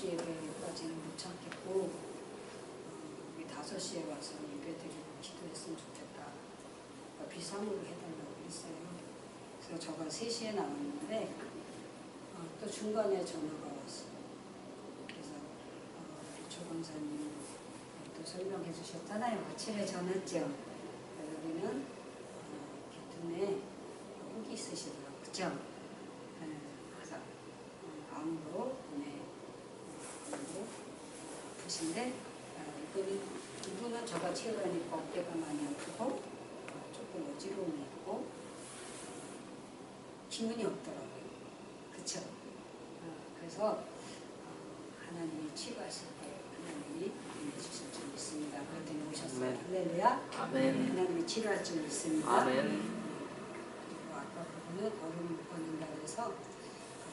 9시 예배까지는 못 참겠고 우리 5시에 와서 예배드리고 기도했으면 좋겠다. 비상으로 해달라고 그랬어요. 그래서 저가 3시에 나왔는데 또 중간에 전화가 왔어요. 그래서 조 권사님 또 설명해 주셨잖아요. 아침에 전했죠. 여기는 기둥에 혹이 있으시더라고요. 그죠? 그래서 암으로 눈에 아프신데 이분은 저가 치료하니까 어깨가 많이 아프고 조금 어지러움이 있고 기운이 없더라고요. 그쵸? 그래서 하나님이 치료하실 때 하나님이 해주실 줄 믿습니다. 그랬더니 오셨어요. 할렐루야. 아멘. 하나님이 치료할 줄 믿습니다. 아멘. 그리고 아까 그분은 얼음 못 걷는다고 해서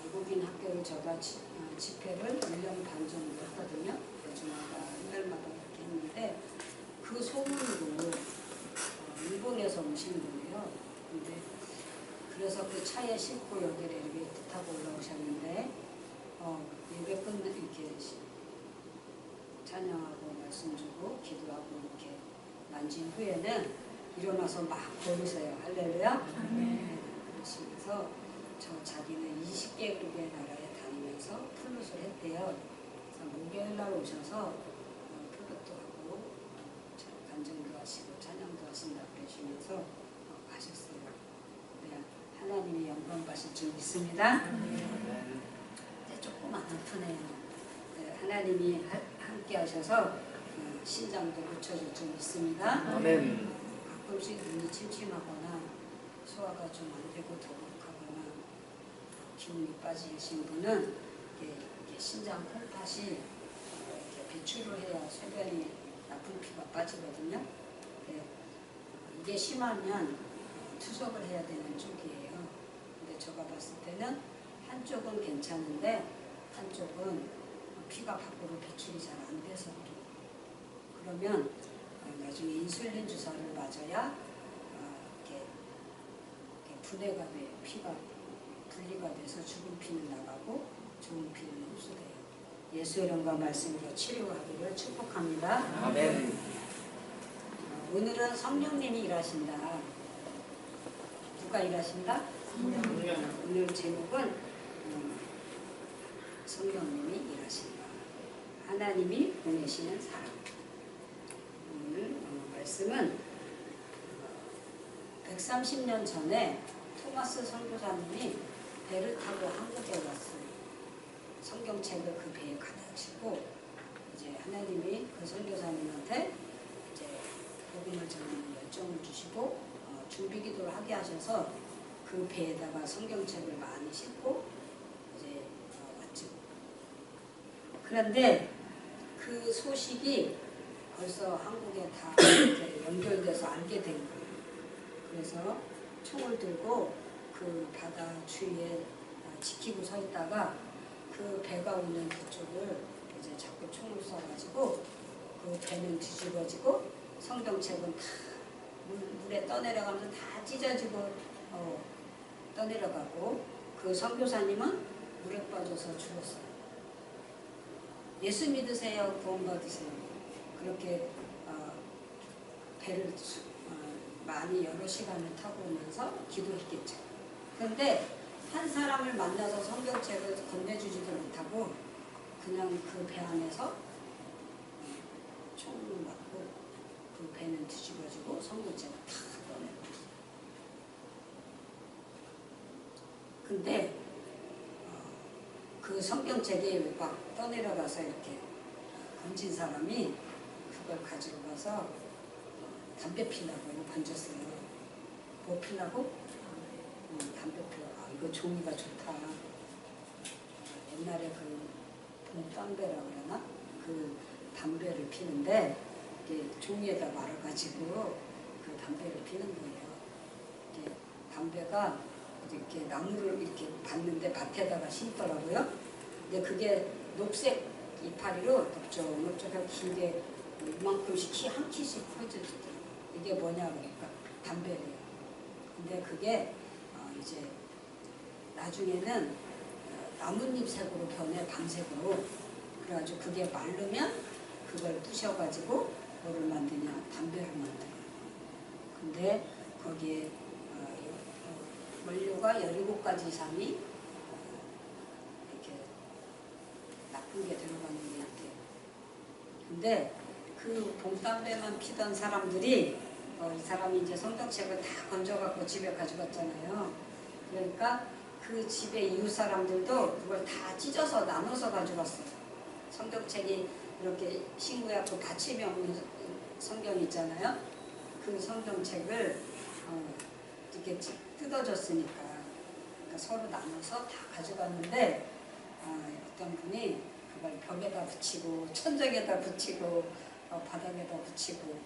외국인 학교를 제가 집회를 1년 반 정도 했거든요. 요즘마다 한 달마다 이렇게 했는데 그 소문으로 일본에서 오신 거예요. 근데 그래서 그 차에 싣고 여기를 이렇게 타고 올라오셨는데 예배 끝나 이렇게 찬양하고 말씀 주고 기도하고 이렇게 만진 후에는 일어나서 막 걸으세요. 할렐루야. 네. 그러시면서 자기는 20개국의 나라에 다니면서 플룻을 했대요. 그래서 목요일날 오셔서 플룻도 하고 간증도 하시고 찬양도 하신다 그러시면서 하셨어요. 네. 하나님이 영광 받으실 줄 믿습니다. 네, 조금 안 아프네요. 네, 하나님이 함께 하셔서 신장도 고쳐줄 줄 믿습니다. 아멘. 가끔씩 눈이 침침하거나 소화가 좀 안 되고 더부룩하거나 기운이 빠지신 분은 이게 신장 콩팥이 이렇게 배출을 해야 소변이 나쁜 피가 빠지거든요. 네. 이게 심하면 투석을 해야 되는 쪽이에요. 근데 제가 봤을 때는 한쪽은 괜찮은데 한쪽은 피가 밖으로 배출이 잘 안 돼서 그러면 나중에 인슐린 주사를 맞아야 이렇게 분해가 돼 피가 분리가 돼서 죽은 피는 나가고 좋은 피는 흡수돼요. 예수의 이름과 말씀으로 치료하기를 축복합니다. 아멘. 오늘은 성령님이 일하신다. 누가 일하신다? 오늘 제목은 성령님이 일하신다. 하나님이 보내시는 사람. 오늘 말씀은 130년 전에 토마스 선교사님이 배를 타고 한국에 왔어요. 성경책을 그 배에 가득 싣고 이제 하나님이 그 선교사님한테 이제 복음을 전하는 열정을 주시고 준비기도를 하게 하셔서 그 배에다가 성경책을 많이 싣고 이제 왔죠. 그런데 그 소식이 벌써 한국에 다 연결돼서 알게 된 거예요. 그래서 총을 들고 그 바다 주위에 지키고 서 있다가 그 배가 오는 그쪽을 이제 자꾸 총을 쏴가지고 그 배는 뒤집어지고 성경책은 다 물에 떠내려가면서 다 찢어지고 떠내려가고 그 선교사님은 물에 빠져서 죽었어요. 예수 믿으세요? 구원 받으세요? 그렇게 배를 많이 여러 시간을 타고 오면서 기도했겠죠. 그런데 한 사람을 만나서 성경책을 건네주지도 못하고 그냥 그 배 안에서 총을 맞고 그 배는 뒤집어지고 성경책을 다 떠내려갔어요. 근데 그 성경책이 막 떠내려가서 이렇게 건진 사람이 그걸 가지고 가서 담배 피려고 던졌어요. 뭐 피려고? 담배 피려고. 이거 종이가 좋다. 옛날에 그 봄담배라고 그러나? 그 담배를 피는데 이게 종이에다 말아가지고 그 담배를 피는 거예요. 이게 담배가 이렇게 나무를 이렇게 봤는데 밭에다가 심더라고요. 근데 그게 녹색 이파리로 넓적넓적하게 길게 이만큼씩 키 한 키씩 퍼져있더라고요. 이게 뭐냐 그러니까 담배래요. 근데 그게 이제 나중에는 나뭇잎색으로 변해, 밤색으로. 그래가지고 그게 마르면 그걸 부셔가지고 뭐를 만드냐? 담배를 만들어요. 근데 거기에 원료가 17가지 이상이 이렇게 나쁜 게 들어가는 게 같아요. 근데 그 봄담배만 피던 사람들이 이 사람이 이제 성경책을 다 건져갖고 집에 가져갔잖아요. 그러니까 그 집에 이웃 사람들도 그걸 다 찢어서 나눠서 가져갔어요. 성경책이 이렇게 신구약도 받침이 없는 성경이 있잖아요. 그 성경책을 이렇게 뜯어졌으니까 그러니까 서로 나눠서 다 가져갔는데 어떤 분이 그걸 벽에다 붙이고 천장에다 붙이고 바닥에다 붙이고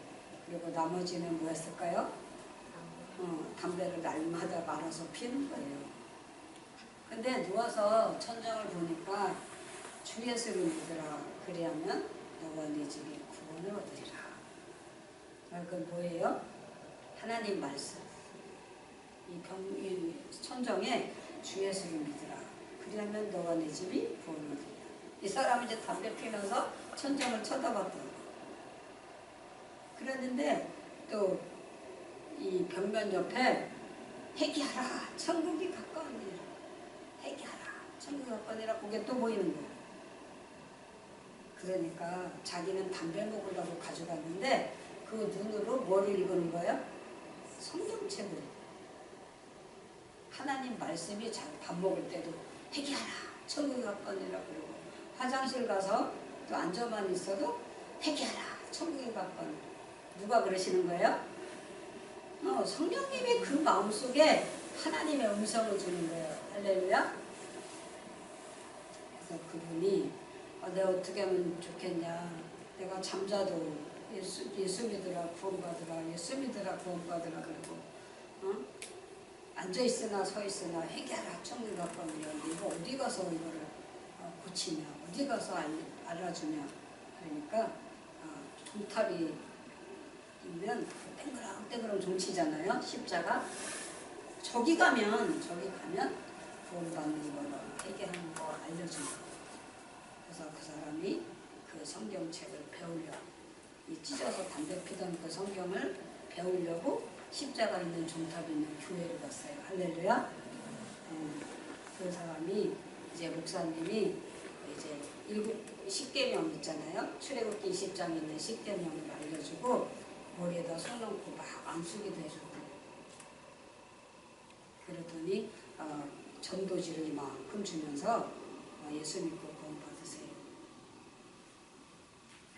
그리고 나머지는 뭐 했을까요? 담배를 날마다 말아서 피는 거예요. 근데 누워서 천장을 보니까 주 예수를 믿으라 그리하면 너와 네 집이 구원을 얻으리라. 그건 뭐예요? 하나님 말씀. 이 천정에 주 예수를 믿으라. 그리하면 너와 네 집이 구원을 얻으리라. 이 사람이 이제 담배 피면서 천정을 쳐다봤더라고요. 그랬는데 또 이 벽면 옆에 회개하라. 천국이 가까우니라. 회개하라. 천국이 가까우니라. 그게 또 보이는 거예요. 그러니까 자기는 담배 먹으려고 가져갔는데 그 눈으로 뭐를 읽은 거예요? 성경책을. 하나님 말씀이 밥 먹을 때도 회개하라. 천국이 가까우니라. 그러고 화장실 가서 또 앉아만 있어도 회개하라. 천국이 가까우니라. 누가 그러시는 거예요? 성령님이 그 마음속에 하나님의 음성을 주는 거예요. 할렐루야. 그래서 그분이 내가 어떻게 하면 좋겠냐. 내가 잠자도 예수 믿으라 구원받으라. 예수 믿으라 구원받으라. 그리고 앉아있으나 서있으나 회개하라. 천국이 가까우니라. 네가 어디 가서 이거를 고치냐. 어디 가서 알아주냐. 그러니까 종탑이 있는 땡그랑 종치잖아요. 십자가. 저기 가면 구원받는 거로 회개하는 거 알려준 거. 그래서 그 사람이 그 성경책을 배우려 이 찢어서 담배 피던 그 성경을 배우려고 십자가 있는 종탑이 있는 교회를 갔어요. 할렐루야. 그 사람이 이제 목사님이 이제 10계명 있잖아요. 출애굽기 20장에 있는 10계명을 알려주고 머리에다 손 얹고 막 안수기도 해주고 그러더니 전도지를 이만큼 주면서 예수 믿고 구원 받으세요.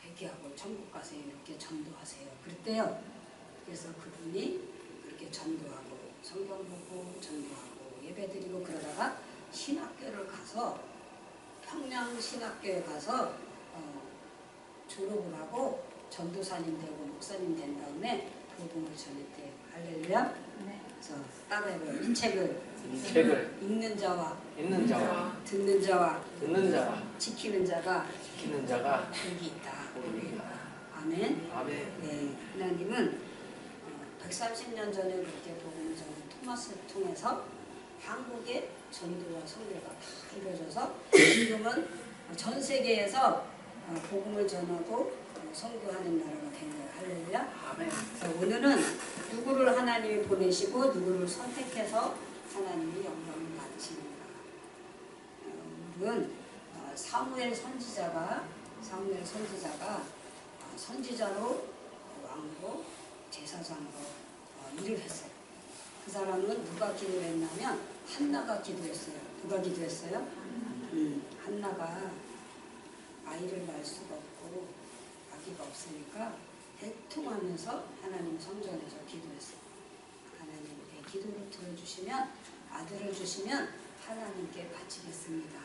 회개하고 천국 가세요. 이렇게 전도하세요. 그랬대요. 그래서 그분이 그렇게 전도하고 성경 보고 전도하고 예배드리고 그러다가 신학교를 가서 평양신학교에 가서 졸업을 하고 전도사님 되고 목사님 된 다음에 복음을 전했대요. 할렐루야. 네. 그래서 따라해봐요. 이 책을 읽는 자와 듣는 자와 지키는 자가 복이 있다. 아멘. 네, 하나님은 130년 전에 그렇게 복음을 전한 토마스를 통해서 한국의 전도와 선교가 다 이루어져서 지금은 전 세계에서 복음을 전하고 선교하는 나라가 된 거예요. 할렐루야. 아멘. 그래서 오늘은 누구를 하나님이 보내시고 누구를 선택해서 하나님이 영광을 받으십니다. 오늘은 사무엘 선지자가 선지자로 왕으로 제사장으로 일을 했어요. 그 사람은 누가 기도를 했냐면 한나가 기도했어요. 누가 기도했어요? 한나가 아이를 낳을 수가 없고 아기가 없으니까 대통하면서 하나님 성전에서 기도했어요. 하나님께 기도를 들어주시면 아들을 주시면 하나님께 바치겠습니다.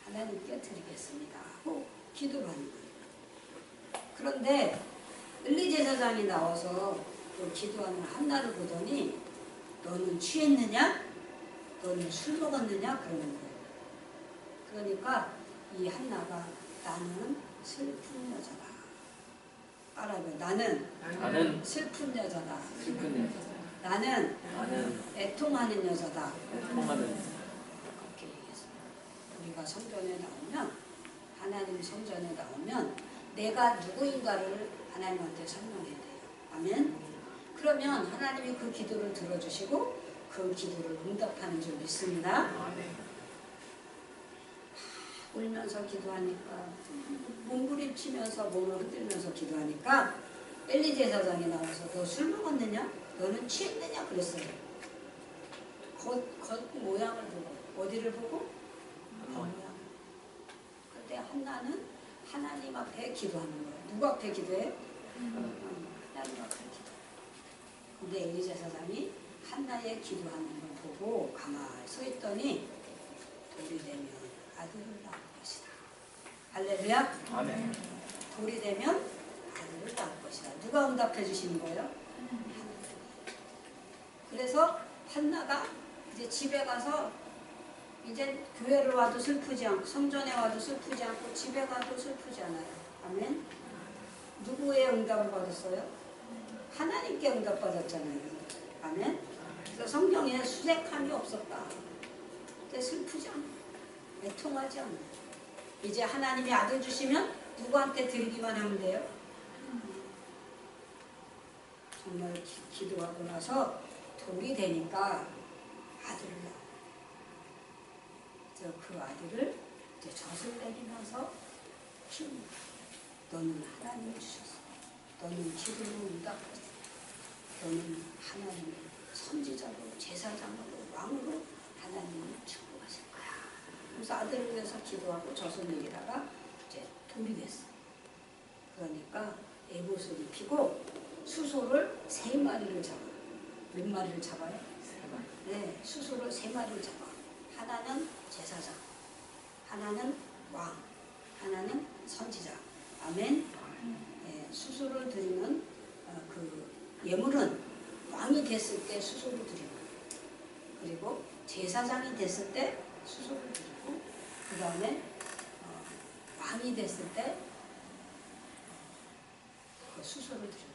하나님께 드리겠습니다. 하고 기도를 하는 거예요. 그런데 을리 제사장이 나와서 그 기도하는 한나를 보더니 너는 취했느냐? 너는 술 먹었느냐? 그러는 거예요. 그러니까 이 한나가 나는 슬픈 여자다. 따라해봐요. 나는 슬픈 여자다. 나는 애통하는 여자다. 그렇게 얘기했어요. 우리가 성전에 나오면 하나님 성전에 나오면 내가 누구인가를 하나님한테 설명해야 돼요. 아멘. 그러면 하나님이 그 기도를 들어주시고 그 기도를 응답하는 줄 믿습니다. 울면서 기도하니까, 몸부림치면서 몸을 흔들면서 기도하니까 엘리 제사장이 나와서 너 술 먹었느냐? 너는 취했느냐? 그랬어요. 겉 모양을 보고. 어디를 보고? 모양. 그런데 한나는 하나님 앞에 기도하는 거예요. 누구 앞에 기도해요? 하나님 앞에 기도. 근데 엘리 제사장이 한나의 기도하는 걸 보고 가만히 서 있더니 돌이 되면 아들을 낳을 것이다. 할렐루야. 아멘. 돌이 되면 아들을 낳을 것이다. 누가 응답해 주시는 거예요? 그래서 한나가 이제 집에 가서 이제 교회를 와도 슬프지 않고 성전에 와도 슬프지 않고 집에 가도 슬프지 않아요. 아멘. 누구의 응답을 받았어요? 하나님께 응답받았잖아요. 아멘. 그래서 성경에 수색함이 없었다. 근데 슬프지 않아요. 애통하지 않아요. 이제 하나님이 아들 주시면 누구한테 드리기만 하면 돼요? 정말 기도하고 나서 돌이 되니까 아들을 낳아요. 그 아들을 이제 젖을 내리면서 키웁니다. 너는 하나님이 주셨어. 너는 기도로 응답했어. 너는 하나님의 선지자로, 제사장으로, 왕으로 하나님이 축복하실 거야. 그래서 아들을 위해서 기도하고 젖을 내리다가 이제 돌이 됐어. 그러니까 에봇을 입히고 수소를 3마리를 잡아요. 몇 마리를 잡아요? 3마리. 네, 수소를 3마리를 잡아. 하나는 제사장, 하나는 왕, 하나는 선지자. 아멘. 네, 수소를 드리는 그 예물은 왕이 됐을 때 수소를 드리고, 그리고 제사장이 됐을 때 수소를 드리고, 그 다음에 왕이 됐을 때 그 수소를 드리고,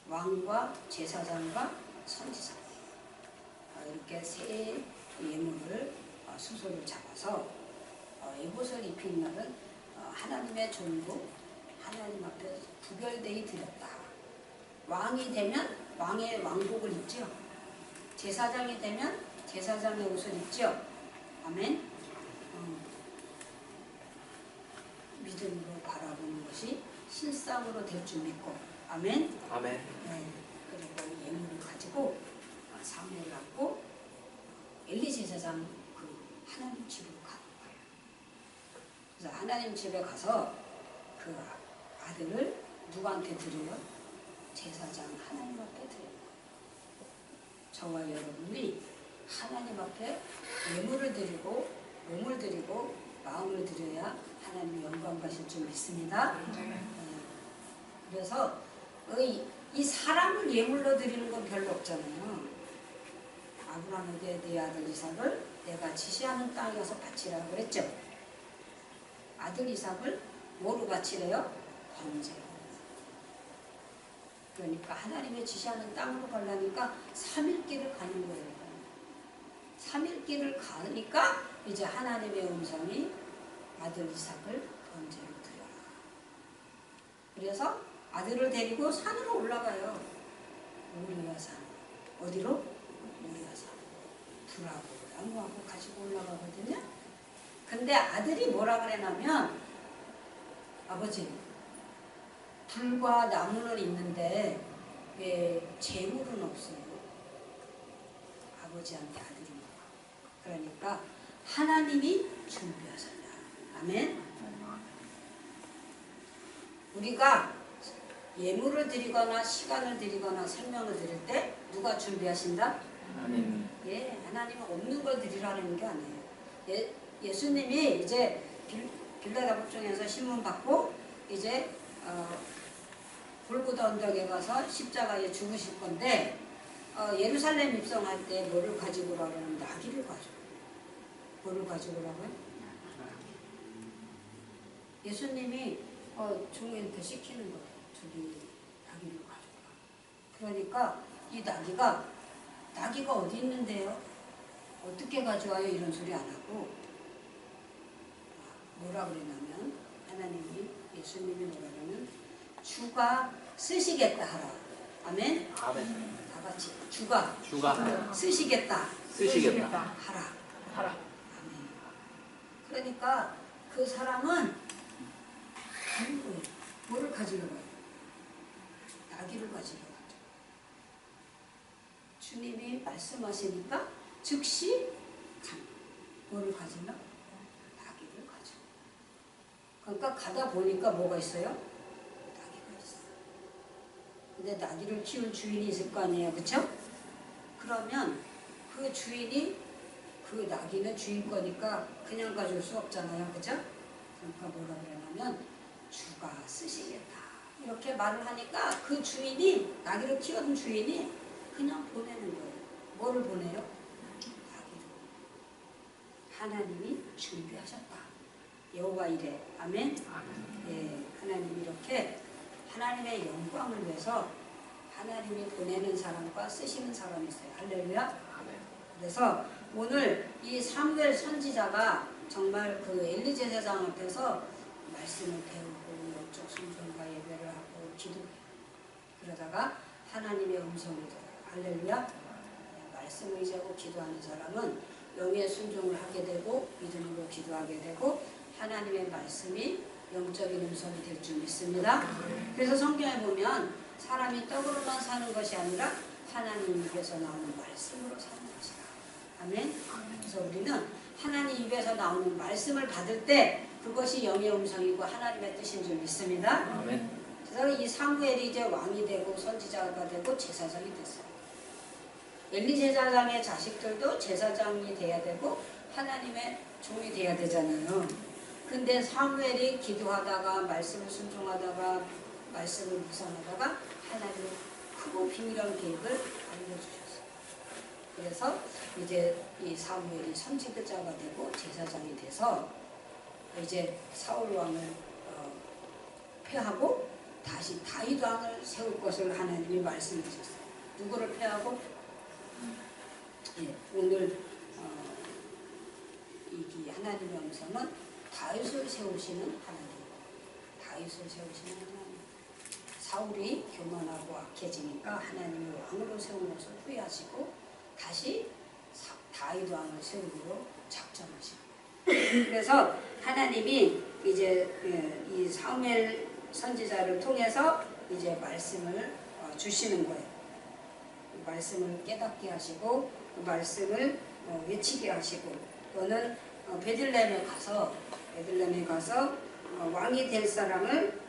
왕과 제사장과 선지자 이렇게 3 예물을 수소를 잡아서 에봇을 입힌 날은 하나님의 종으로 하나님 앞에 구별되이 드렸다. 왕이 되면 왕의 왕복을 입죠. 제사장이 되면 제사장의 옷을 입죠. 아멘. 믿음으로 바라보는 것이 실상으로 될 줄 믿고. 아멘. 아멘. 네. 그리고 예물을 가지고 사무엘 갖고 엘리 제사장 그 하나님 집으로 가는 거예요. 그래서 하나님 집에 가서 그 아들을 누구한테 드려요? 제사장 하나님 앞에 드려요. 저와 여러분이 하나님 앞에 예물을 드리고 몸을 드리고 마음을 드려야 하나님 영광 가실 줄 믿습니다. 그래서 이 사람을 예물로 드리는 건 별로 없잖아요. 아브라함에게 네 아들 이삭을 내가 지시하는 땅에 가서 바치라고 그랬죠. 아들 이삭을 뭐로 바치래요? 번제로. 그러니까 하나님의 지시하는 땅으로 가려니까 3일 길을 가는 거예요. 3일 길을 가니까 이제 하나님의 음성이 아들 이삭을 번제로 드려라. 그래서 아들을 데리고 산으로 올라가요. 모리아 산. 어디로? 모리아 산. 불하고 나무하고 가지고 올라가거든요. 근데 아들이 뭐라 그래냐면 아버지 불과 나무는 있는데 왜 재물은 없어요? 아버지한테 아들이 물어봐. 그러니까 하나님이 준비하셨다. 아멘. 우리가 예물을 드리거나 시간을 드리거나 생명을 드릴 때 누가 준비하신다? 하나님. 예, 하나님은 없는 걸 드리라는 게 아니에요. 예수님이 이제 빌라다 복종에서 신문 받고 이제 골고다 언덕에 가서 십자가에 죽으실 건데 예루살렘 입성할 때 뭐를 가지고 오라고 하면 나귀를 가지고. 뭐를 가지고 오라고요? 예수님이 종한테 시키는 거예요. 저기 나귀를 가져가. 그러니까 이 나귀가 어디 있는데요? 어떻게 가져와요? 이런 소리 안 하고 뭐라 그랬냐면 하나님이 예수님이 뭐라냐면 주가 쓰시겠다 하라. 아멘. 아멘. 다 같이 주가 쓰시겠다 하라. 아멘. 그러니까 그 사람은 뭐를 가지려고 해요? 나귀를 가지려고 하죠. 주님이 말씀하시니까 즉시 뭐를 가지나? 나귀를 가져. 그러니까 가다 보니까 뭐가 있어요? 나귀가 있어. 근데 나귀를 키운 주인이 있을 거 아니에요, 그렇죠? 그러면 그 주인이 그 나귀는 주인 거니까 그냥 가져올 수 없잖아요, 그렇죠? 그러니까 뭐라 그러냐면 주가 쓰시겠다 이렇게 말을 하니까 그 주인이 나귀를 키우는 주인이 그냥 보내는 거예요. 뭐를 보내요? 하나님이 준비하셨다. 여호와 이래. 아멘. 예, 하나님이 이렇게 하나님의 영광을 위해서 하나님이 보내는 사람과 쓰시는 사람이 있어요. 할렐루야. 그래서 오늘 이 사무엘 선지자가 정말 그 엘리 제사장 앞에서 말씀을 배우고 영적 순종과 예배를 하고 기도해요. 그러다가 하나님의 음성을 들어요. 할렐루야. 말씀을 의지하고 기도하는 사람은 영의 순종을 하게 되고 믿음으로 기도하게 되고 하나님의 말씀이 영적인 음성이 될 줄 믿습니다. 그래서 성경에 보면 사람이 떡으로만 사는 것이 아니라 하나님 입에서 나오는 말씀으로 사는 것이다. 아멘. 그래서 우리는 하나님 입에서 나오는 말씀을 받을 때 그것이 영의 음성이고 하나님의 뜻인 줄 믿습니다. 아멘. 그래서 이 사무엘이 이제 왕이 되고 선지자가 되고 제사장이 됐어요. 엘리 제사장의 자식들도 제사장이 돼야 되고 하나님의 종이 돼야 되잖아요. 근데 사무엘이 기도하다가 말씀을 순종하다가 말씀을 묵상하다가 하나님의 크고 비밀한 계획을 알려주셨어요. 그래서 이제 이 사무엘이 선지자가 되고 제사장이 돼서 이제 사울 왕을 패하고 다시 다윗 왕을 세울 것을 하나님이 말씀해 주셨어요. 누구를 패하고? 예, 오늘 이 하나님의 음성은 다윗을 세우시는 하나님, 다윗을 세우시는 하나님. 사울이 교만하고 악해지니까 하나님이 왕으로 세운 것을 후회하시고 다시 다윗 왕을 세우기로 작정하시고. 그래서 하나님이 이제 이 사무엘 선지자를 통해서 이제 말씀을 주시는 거예요. 말씀을 깨닫게 하시고 그 말씀을 외치게 하시고 또는 베들레헴에 가서 왕이 될 사람을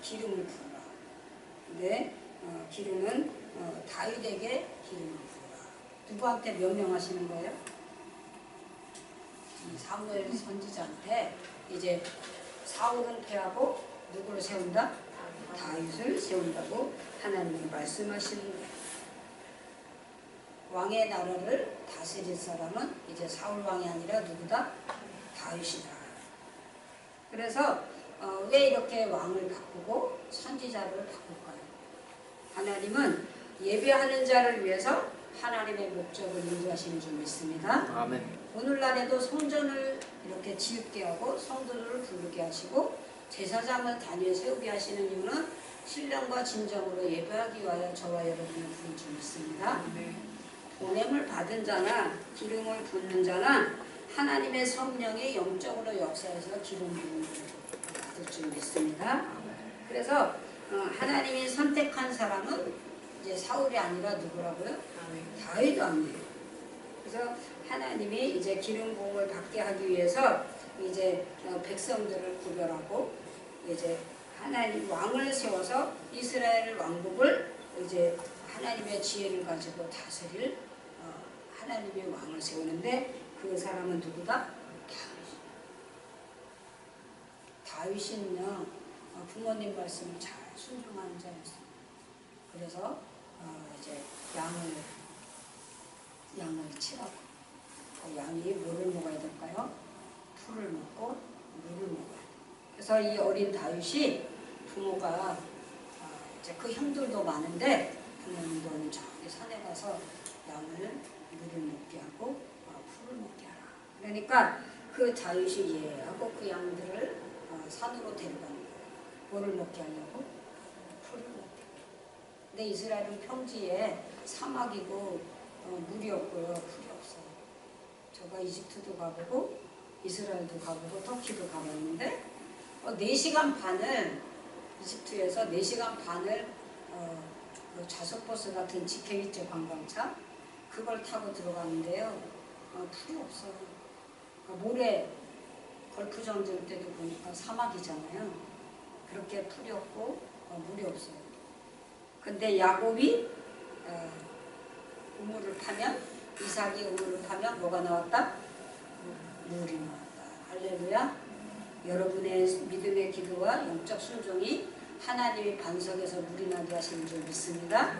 기름을 부으라. 근데 기름은 다윗에게 기름을 부으라. 누구한테 명령하시는 거예요? 이 사무엘 선지자한테 이제 사울은 패하고 누구를 세운다? 다윗을 세운다고 하나님이 말씀하시는 거예요. 왕의 나라를 다스릴 사람은 이제 사울 왕이 아니라 누구다? 다윗이다. 그래서 왜 이렇게 왕을 바꾸고 선지자를 바꿀까요? 하나님은 예배하는 자를 위해서 하나님의 목적을 인도하시는 줄 믿습니다. 아멘. 오늘날에도 성전을 이렇게 지을게 하고 성도들을 부르게 하시고 제사장을 단위에 세우게 하시는 이유는 신령과 진정으로 예배하기 위하여 저와 여러분을 부른 줄 믿습니다. 보냄을 받은 자나 기름을 붓는 자나 하나님의 성령이 영적으로 역사해서 기름 부음을 받을 줄 믿습니다. 그래서 하나님이 선택한 사람은 이제 사울이 아니라 누구라고요? 다윗 왕이에요. 그래서 하나님이 이제 기름 부음을 받게 하기 위해서 이제 백성들을 구별하고 이제 하나님 왕을 세워서 이스라엘 왕국을 이제 하나님의 지혜를 가지고 다스릴 하나님의 왕을 세우는데 그 사람은 누구다? 다윗은요 부모님 말씀을 잘 순종하는 자였어요. 그래서 이제 양을 치라고. 양이 뭐를 먹어야 될까요? 풀을 먹고 물을 먹어야 돼요. 그래서 이 어린 다윗이 부모가 이제 그 형들도 많은데 하나님 너는 저기 산에 가서 양을 물을 먹게 하고 풀을 먹게 하라. 그러니까 그 다윗이 이해하고 그 양들을 산으로 데려가는 거예요. 뭐를 먹게 하려고? 풀을 먹게. 근데 이스라엘은 평지에 사막이고 물이 없고요. 풀이 없어요. 저가 이집트도 가보고 이스라엘도 가보고 터키도 가봤는데 4시간 반을 이집트에서 4시간 반을 그 좌석버스 같은 직행있죠, 관광차. 그걸 타고 들어가는데요. 풀이 없어요. 모래 걸프전 들 때도 보니까 사막이잖아요. 그렇게 풀이 없고 물이 없어요. 근데 야곱이 우물을 파면, 이삭이 우물을 파면 뭐가 나왔다? 물이 나왔다. 할렐루야. 여러분의 믿음의 기도와 영적 순종이 하나님의 반석에서 물이 나게 하시는 줄 믿습니다.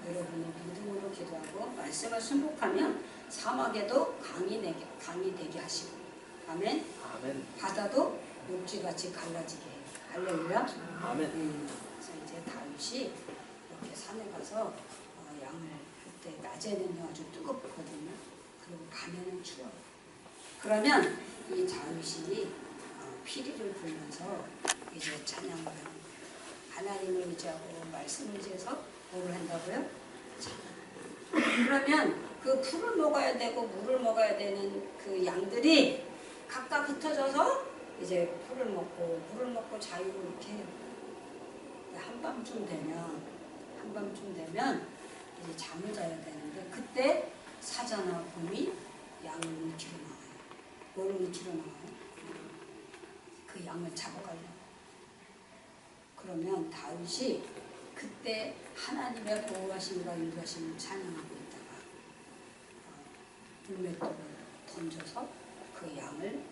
여러분이 믿음으로 기도하고 말씀을 순복하면 사막에도 강이 되게 하시고, 아멘. 아멘. 바다도 녹지같이 갈라지게 해요. 할렐루야. 아멘. 그래서 이제 다윗이 이렇게 산에 가서 양을 그때 낮에는 아주 뜨겁거든요. 그리고 밤에는 추워요. 그러면 이 다윗이 피리를 불면서 이제 찬양을 하는 거예요. 하나님을 의지하고 말씀을 의지해서 뭘 한다고요? 찬양. 그러면 그 풀을 먹어야 되고 물을 먹어야 되는 그 양들이 각각 흩어져서 이제 풀을 먹고 물을 먹고 자유를 이렇게 해요. 한밤쯤 되면 이제 잠을 자야 되는데 그때 사자나 곰이 양을 훔치러 나와요. 뭘 훔치러 나와요? 그 양을 잡아가려고. 그러면 다윗이 그때 하나님의 보호하심과 인도하심을 찬양하고 있다가 물맷돌을 던져서 그 양을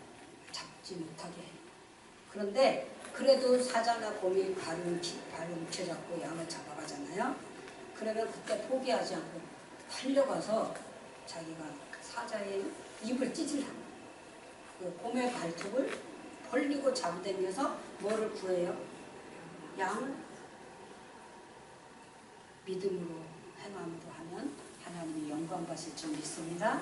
잡지 못하게 해요. 그런데 그래도 사자나 곰이 발을 훔쳐잡고 양을 잡아가잖아요. 그러면 그때 포기하지 않고 달려가서 자기가 사자의 입을 찢으려고 그 곰의 발톱을 벌리고 잡아당겨서 뭐를 구해요? 양을. 믿음으로 행함으로 하면 하나님이 영광 받을 줄 믿습니다.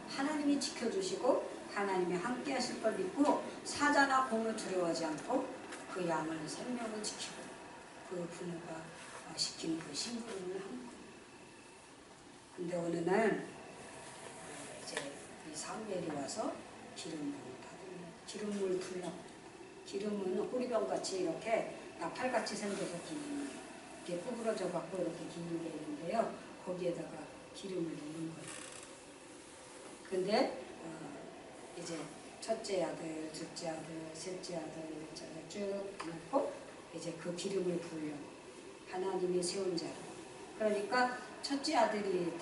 하나님이 지켜주시고 하나님이 함께 하실 걸 믿고 사자나 곰을 두려워하지 않고 그 양을 생명을 지키고 그 부모가 시킨 그 심부름을 한 거예요. 근데 어느 날 이제 이 사무엘이 와서 기름을 받으면 기름을 불려. 기름은 호리병같이 이렇게 나팔같이 생겨서 이렇게 구부러져 갖고 이렇게 기는 게 있는데요. 거기에다가 기름을 넣는 거예요. 근데 이제 첫째 아들, 둘째 아들, 셋째 아들, 넷째 아들 쭉 넣고 이제 그 기름을 부으려 하나님이 세운 자로. 그러니까 첫째 아들이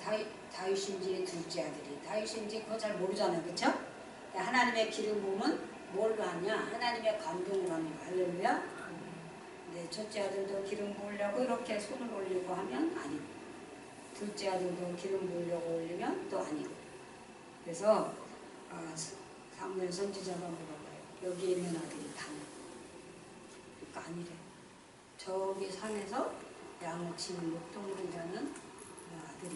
다윗인지 둘째 아들이 다윗인지 그거 잘 모르잖아요. 그렇죠? 하나님의 기름 부으면 뭘로 하냐? 하나님의 감동으로 하는 거. 할렐루야. 네, 첫째 아들도 기름 부으려고 이렇게 손을 올리고 하면 아니고, 둘째 아들도 기름 부으려고 올리면 또 아니고. 그래서 사무엘 선지자가 물어봐요. 여기 있는 아들이 다냐? 그러니까 아니래. 저기 산에서 양을 치는 목동물이라는 아들이.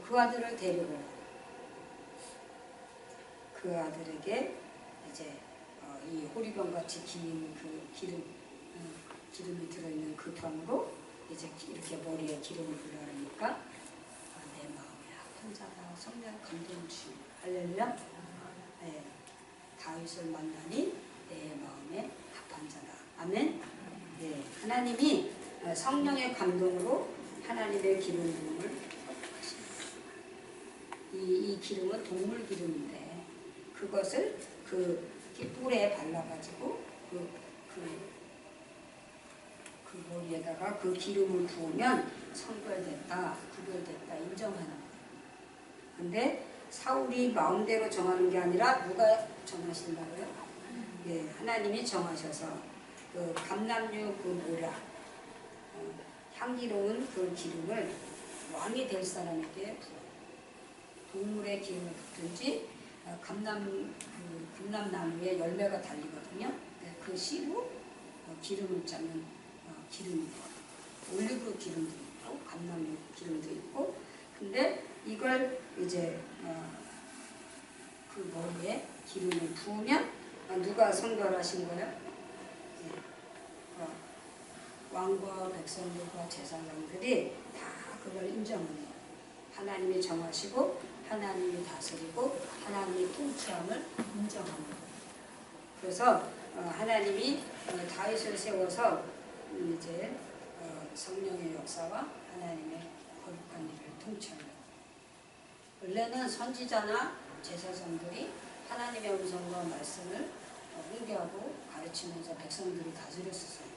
그 아들을 데리고 그 아들에게 이제 이 호리병같이 긴 그 기름이 들어있는 그 병으로 이제 이렇게 머리에 기름을 부으려니까 내 마음에 아픈 자가 성령 감동 주시고. 할렐루야. 네, 다윗을 만나니 내 마음에 아픈 자다. 아멘. 네, 하나님이 성령의 감동으로 하나님의 기름 부음을 하십니다. 이 기름은 동물 기름인데 그것을 그 뿔에 발라가지고 그 머리에다가 그 기름을 부으면 성별됐다, 구별됐다 인정하는 거예요. 근데 사울이 마음대로 정하는 게 아니라 누가 정하신다고요? 예, 하나님이 정하셔서 그 감람류 그 모략, 향기로운 그 기름을 왕이 될 사람에게 부어요. 동물의 기름을 붓든지 감람나무에 열매가 달리거든요. 그 씨로 기름을 짜면 기름이 돼요. 올리브 기름도 있고 감람류 기름도 있고. 근데 이걸 이제 그 머리에 기름을 부으면 누가 선결하신 거예요? 네. 왕과 백성들과 제사장들이 다 그걸 인정합니다. 하나님이 정하시고 하나님이 다스리고 하나님이 통치함을 인정합니다. 그래서 하나님이 다윗을 세워서 이제 성령의 역사와 하나님의 거룩한 일을 통치합니다. 원래는 선지자나 제사장들이 하나님의 음성과 말씀을 훈계하고 가르치면서 백성들이 다스렸었어요.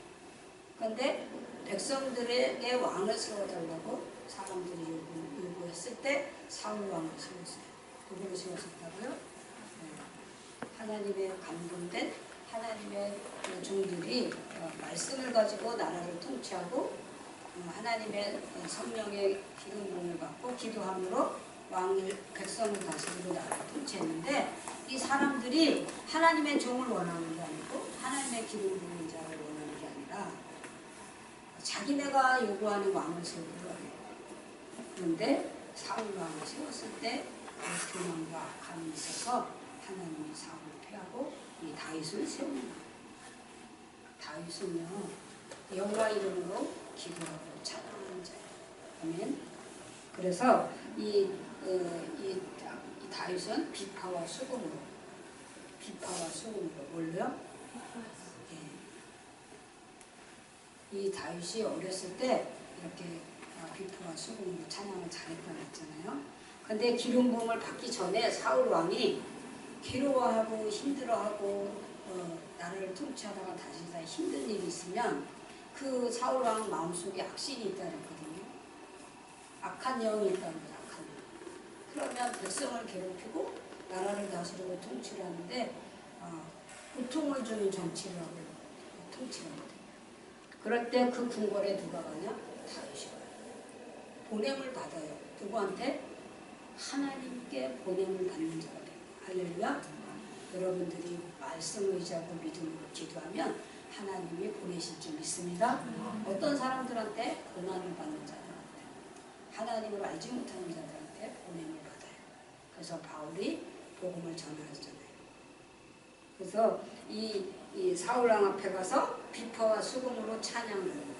그런데 백성들에게 왕을 세워달라고 사람들이 요구했을 때 사울 왕을 세웠어요. 누구를 세웠었다고요? 네. 하나님의 감동된 하나님의 종들이 말씀을 가지고 나라를 통치하고 하나님의 성령의 기름 부음을 받고 기도함으로 왕을 백성을 다스리고 나라를 통치했는데 이 사람들이 하나님의 종을 원하는 게 아니고 하나님의 기름 부은 자를 원하는 게 아니라 자기네가 요구하는 왕을 세우려고 해요. 그런데 사울 왕을 세웠을 때 그 교만과 악함이 있어서 하나님이 사울을 패하고 이 다윗을 세웁니다. 다윗은요 여호와 이름으로 기도하고 찬양하는 자예요. 아멘. 그래서 이 다윗은 비파와 수금으로 뭘로요? 예. 이 다윗이 어렸을 때 이렇게 비파와 수금으로 찬양을 잘했다고 했잖아요. 근데 기름 부음을 받기 전에 사울 왕이 괴로워하고 힘들어하고 나를 통치하다가 다시 힘든 일이 있으면 그 사울 왕 마음속에 악신이 있다 그랬거든요. 악한 영이 있다는 거죠. 악한 영. 그러면 백성을 괴롭히고 나라를 다스리고 통치를 하는데 고통을 주는 정치를 하고 통치를 하거든요. 그럴 때 그 궁궐에 누가 가냐? 다윗이 가요. 보냄을 받아요. 누구한테? 하나님께 보냄을 받는 자가 돼요. 할렐루야. 여러분들이 말씀 의지하고 믿음으로 기도하면 하나님이 보내실 줄 믿습니다. 어떤 사람들한테 고난을 받는 자들한테 하나님을 알지 못하는 자들한테 보냄을 받아요. 그래서 바울이 복음을 전하잖아요. 그래서 이 사울 왕 앞에 가서 비파와 수금으로 찬양을 해요.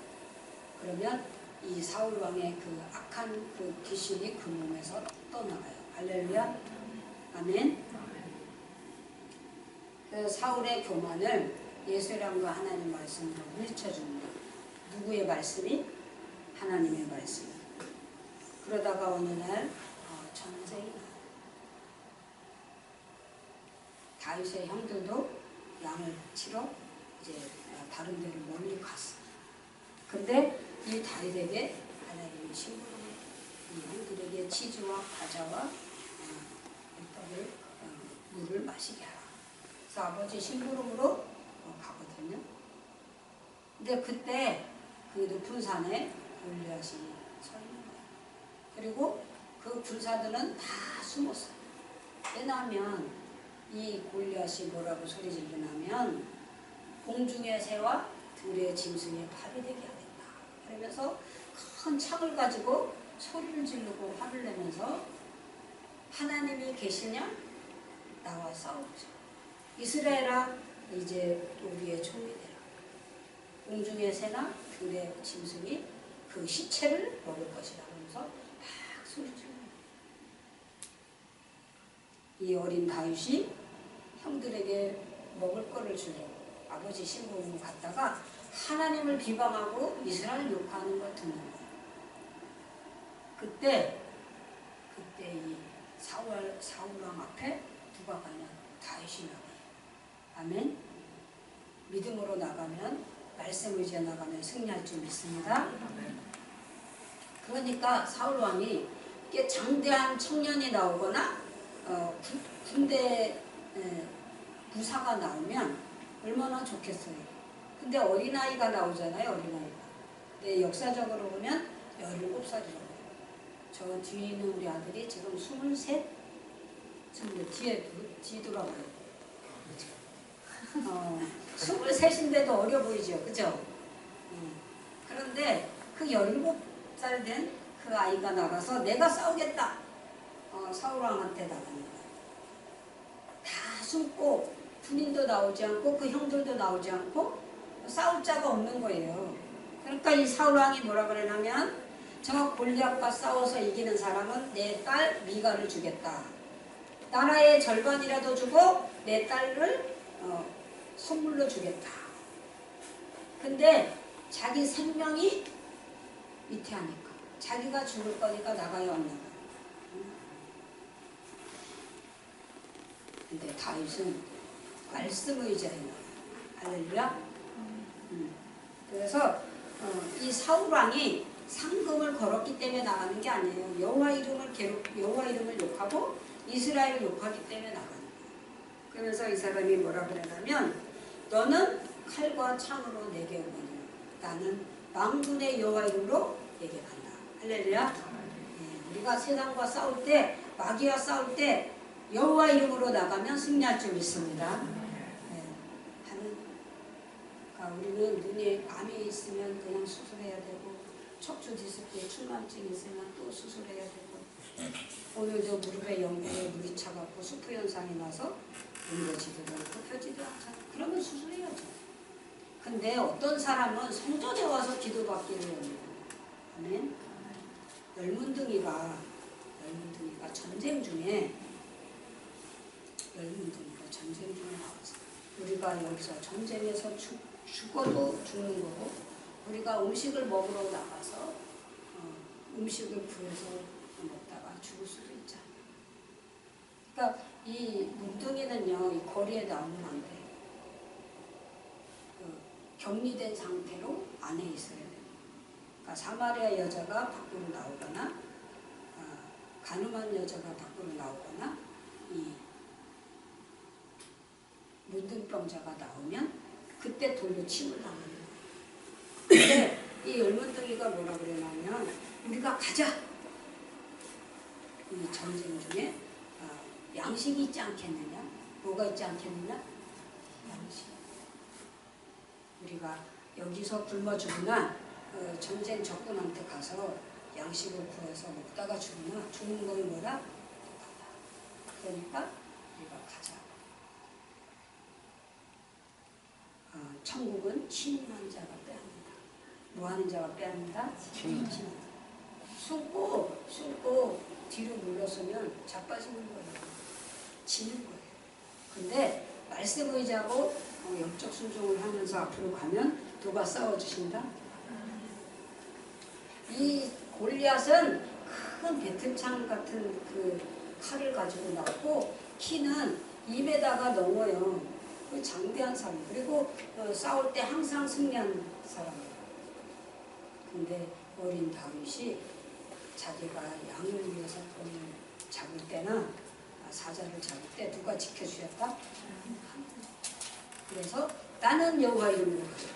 그러면 이 사울 왕의 그 악한 그 귀신이 그 몸에서 떠나가요. 할렐루야. 아멘. 그래서 사울의 교만을 예수님과 하나님 말씀으로 물리쳐줍니다. 누구의 말씀이? 하나님의 말씀. 그러다가 어느 날 전쟁이 나요. 다윗의 형들도 양을 치러 이제 다른 데로 멀리 갔어. 근데 이 다윗에게 하나님이 심부름을 이 형들에게 치즈와 과자와 떡을 물을 마시게 하라. 그래서 아버지 심부름으로 가거든요. 근데 그때 그 높은 산에 골리앗이 서 있는 거예요. 그리고 그 군사들은 다 숨었어요. 왜냐하면 이 골리앗이 뭐라고 소리 지르냐면 공중의 새와 들의 짐승에 발이 되게 하겠다. 그러면서 큰 창을 가지고 소리를 지르고 화를 내면서 하나님이 계시냐? 나와 싸우자. 이스라엘아 이제 우리의 총이 되라. 공중의 새나 들의 짐승이 그 시체를 먹을 것이라 하면서 막 소리 지르는 이 어린 다윗이 형들에게 먹을 거를 주려고 아버지 신부로 갔다가 하나님을 비방하고 이스라엘 욕하는 걸 듣는 거예요. 그때 이 사울왕 앞에 누가 가냐? 다윗이 나가요. 아멘. 믿음으로 나가면 말씀 의지에 나가면 승리할 줄 믿습니다. 그러니까 사울왕이 이게 장대한 청년이 나오거나 군대 부사가 나오면 얼마나 좋겠어요. 근데 어린아이가 나오잖아요. 어린아이가. 근데 역사적으로 보면 17살이라고. 저 뒤에 있는 우리 아들이 지금 23? 지금 뒤에 돌아봐요. 23인데도 어려 보이죠. 그죠? 그런데 그 17살 된 그 아이가 나가서 내가 싸우겠다. 사울왕한테 나가는 거예요. 숨고 군인도 나오지 않고 그 형들도 나오지 않고 싸울 자가 없는 거예요. 그러니까 이 사울왕이 뭐라 그러냐면 저 골리앗과 싸워서 이기는 사람은 내 딸 미갈을 주겠다. 나라의 절반이라도 주고 내 딸을 선물로 주겠다. 근데 자기 생명이 위태하니까 자기가 죽을 거니까 나가야 왔나 봐. 근데 다윗은 말씀 의지하는 할렐루야. 그래서 이 사울왕이 상금을 걸었기 때문에 나가는 게 아니에요. 여호와 이름을 욕하고 이스라엘을 욕하기 때문에 나가는 거예요. 그러면서 이 사람이 뭐라 그러냐면 너는 칼과 창으로 내게 오거니와 나는 만군의 여호와 이름으로 내게 간다. 할렐루야. 우리가 세상과 싸울 때 마귀와 싸울 때 여호와 이름으로 나가면 승리할 줄 믿습니다. 그러니까 우리는 눈에 암이 있으면 그냥 수술해야 되고 척추 디스크에 충만증이 있으면 또 수술해야 되고 오늘도 무릎에 연골에 물이 차갖고 수프 현상이 나서 옮겨지지도 않고 펴지도 않잖아. 그러면 수술해야죠. 근데 어떤 사람은 성전에 와서 기도받기를 원해요. 아멘. 열문둥이가 전쟁 중에 나왔어. 우리가 여기서 전쟁에서 죽어도 죽는 거고 우리가 음식을 먹으러 나가서 음식을 구해서 먹다가 죽을 수도 있잖아. 그러니까 이 문둥이는요, 이 거리에 나오면 안 돼. 격리된 상태로 안에 있어야 돼. 그러니까 사마리아 여자가 밖으로 나오거나 가늠한 여자가 밖으로 나오거나 이 문둥병자가 나오면 그때 돌로 침을 당하는 거예요. 근데 이 열문둥이가 뭐라 그러냐면 우리가 가자. 이 전쟁 중에 양식이 있지 않겠느냐? 뭐가 있지 않겠느냐? 양식. 우리가 여기서 굶어 죽으나 전쟁 적군한테 가서 양식을 구해서 먹다가 죽으나 죽는 건 뭐라? 그러니까 우리가 가자. 천국은 침임한 자가 빼앗는다. 뭐 하는 자가 빼앗는다? 침임한 자. 숨고 뒤로 물러서면 자빠지는 거예요. 지는 거예요. 근데 말씀 의지하고 영적 순종을 하면서 앞으로 가면 누가 싸워주신다? 이 골리앗은 큰 배틀창 같은 그 칼을 가지고 나왔고 키는 2m가 넘어요. 그 장대한 사람. 그리고 싸울 때 항상 승리한 사람이에요. 근데 어린 다윗이 자기가 양을 위해서 돈을 잡을 때나 사자를 잡을 때 누가 지켜주셨다? 그래서 나는 여호와 이름으로 가자.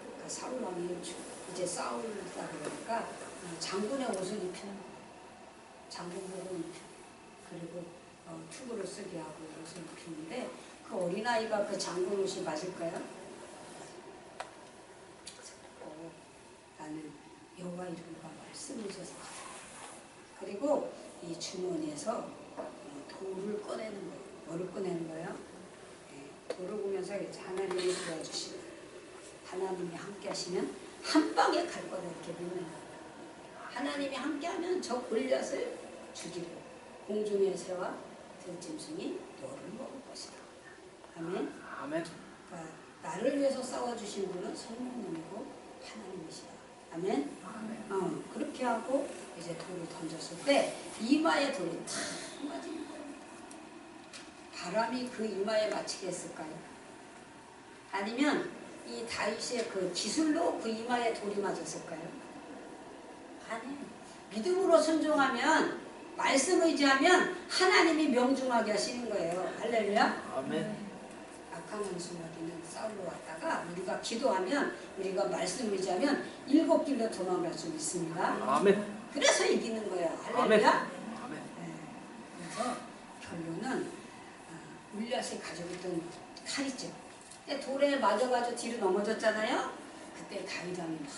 그러니까 사울왕이 이제 싸우다 그러니까 장군의 옷을 입히는 장군복을 입히는 그리고 투구를 쓰게 하고 옷을 입히는데 그 어린아이가 그 장군 옷이 맞을까요? 나는 여호와 이름과 말씀을 줘서 그리고 이 주머니에서 돌을 꺼내는 거예요. 뭐를 꺼내는 거예요? 돌을 보면서 하나님이 도와주시면 하나님이 함께 하시면 한 방에 갈 거다 이렇게 믿는 거예요. 하나님이 함께 하면 저 골리앗을 죽이고 공중의 새와 들짐승이 너를 먹을 것이다. 아멘. 아멘. 그러니까 나를 위해서 싸워주신 분은 성령님이고 하나님이시다. 아멘. 아멘. 그렇게 하고 이제 돌을 던졌을 때 이마에 돌이 탁 맞은 거예요. 바람이 그 이마에 맞히겠을까요? 아니면 이 다윗의 그 기술로 그 이마에 돌이 맞았을까요? 아니에요. 믿음으로 순종하면 말씀 의지하면 하나님이 명중하게 하시는 거예요. 할렐루야. 아멘. 악한 원수마귀는 싸우러 왔다가 우리가 기도하면 우리가 말씀 의지하면 7길로 도망갈 수 있습니다. 아멘. 그래서 이기는 거예요. 할렐루야. 아멘. 그래서 결론은 골리앗이 가지고 있던 칼이죠. 근데 돌에 맞아가지고 뒤로 넘어졌잖아요. 그때 다윗 왕이 막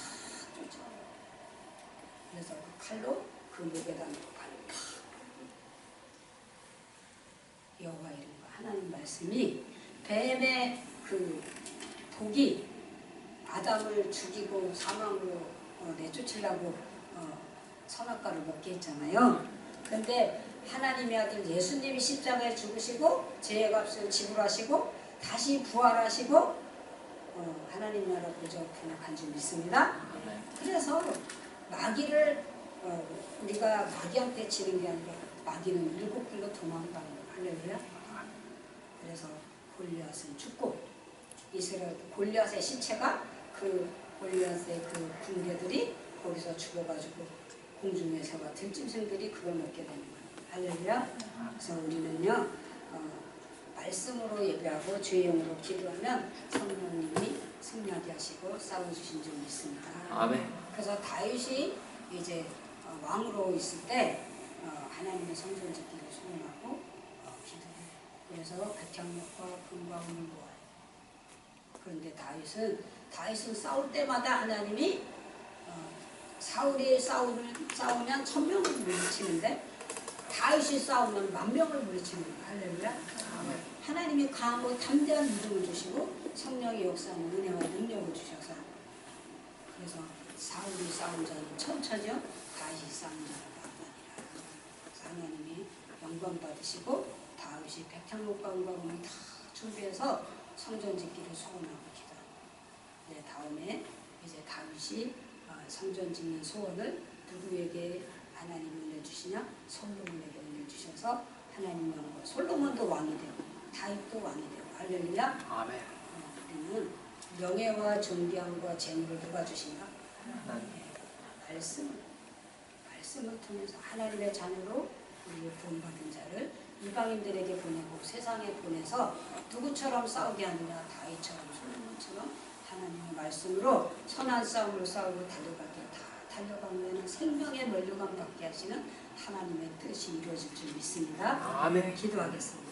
쫓아와요. 그래서 그 칼로 그 목에다 놓고 발을 팍 여호와 이름과 하나님 말씀이 뱀의 그 독이 아담을 죽이고 사망으로 내쫓으려고 선악과를 먹게 했잖아요. 근데 하나님의 아들 예수님이 십자가에 죽으시고 죄의 값을 지불하시고 다시 부활하시고 하나님 나라 보좌 편역한 줄 믿습니다. 그래서 마귀를 우리가 마귀한테 치는 게 아니라 마귀는 일곱 길로 도망가는 거예요. 할렐루야. 그래서 골리앗은 죽고 이스라엘 골리앗의 시체가 그 골리앗의 그 군대들이 거기서 죽어가지고 공중에서가 들짐승들이 그걸 먹게 되는 거예요. 할렐루야. 그래서 우리는요 말씀으로 예배하고 주의 영으로 기도하면 성령님이 승리하게 하시고 싸워주신 줄 믿습니다. 아멘. 그래서 다윗이 이제 왕으로 있을 때 하나님의 성전 짓기를 소원하고 기도해요. 그래서 백향목과 금과 은을 모아요. 그런데 다윗은 싸울 때마다 하나님이 사울이 싸우면 1000명을 물리치는데 다윗이 싸우면 10,000명을 물리치는 거예요. 할렐루야. 하나님이 강하고 담대한 믿음을 주시고 성령의 역사는 은혜와 능력을 주셔서 그래서 사울이 싸운 자는 천천히요 다윗이 싸운 자는 만만이라. 하나님이 영광 받으시고 다윗이 백향목과 은과 금을 다 준비해서 성전 짓기를 소원하고 기도합니다. 네, 다음에 이제 다윗이 성전 짓는 소원을 누구에게 하나님이 은혜 주시냐? 솔로몬에게 은혜 주셔서 하나님 영광. 솔로몬도 왕이 되고 다윗도 왕이 되고 할렐루야. 아멘. 우리는 명예와 존귀함과 재물을 누가 주신가? 말씀을 통해서 하나님의 자녀로 우리의 구원받은 자를 이방인들에게 보내고 세상에 보내서 누구처럼 싸우게 하느냐? 다윗처럼 솔로몬처럼 하나님의 말씀으로 선한 싸움을 싸우고 달려갈 때 다 달려가면 생명의 면류관 받게 하시는 하나님의 뜻이 이루어질 줄 믿습니다. 아멘. 기도하겠습니다.